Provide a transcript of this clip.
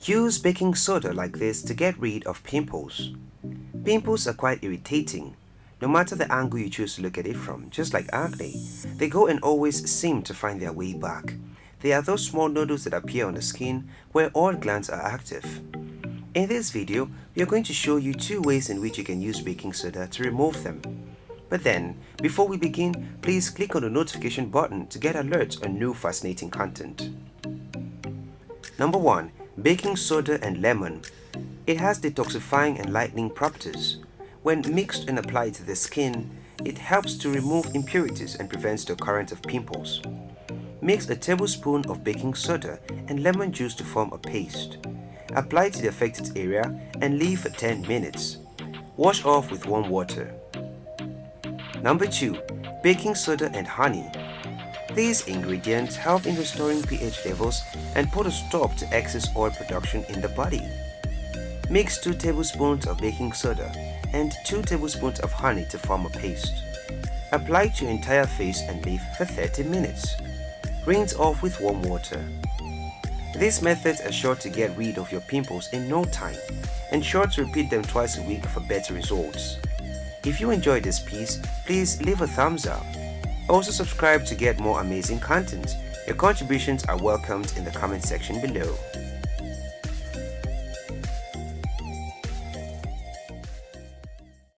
Use baking soda like this to get rid of pimples. Pimples are quite irritating, no matter the angle you choose to look at it from. Just like acne, they go and always seem to find their way back. They are those small nodules that appear on the skin where all glands are active. In this video, we are going to show you 2 ways in which you can use baking soda to remove them. But then, before we begin, please click on the notification button to get alerts on new fascinating content. Number 1. Baking soda and lemon. It has detoxifying and lightening properties. When mixed and applied to the skin, it helps to remove impurities and prevents the occurrence of pimples. Mix a tablespoon of baking soda and lemon juice to form a paste. Apply to the affected area and leave for 10 minutes. Wash off with warm water. Number 2. Baking soda and honey. These ingredients help in restoring pH levels and put a stop to excess oil production in the body. Mix 2 tablespoons of baking soda and 2 tablespoons of honey to form a paste. Apply to your entire face and leave for 30 minutes. Rinse off with warm water. These methods are sure to get rid of your pimples in no time, and sure to repeat them twice a week for better results. If you enjoyed this piece, please leave a thumbs up. Also subscribe to get more amazing content. Your contributions are welcomed in the comment section below.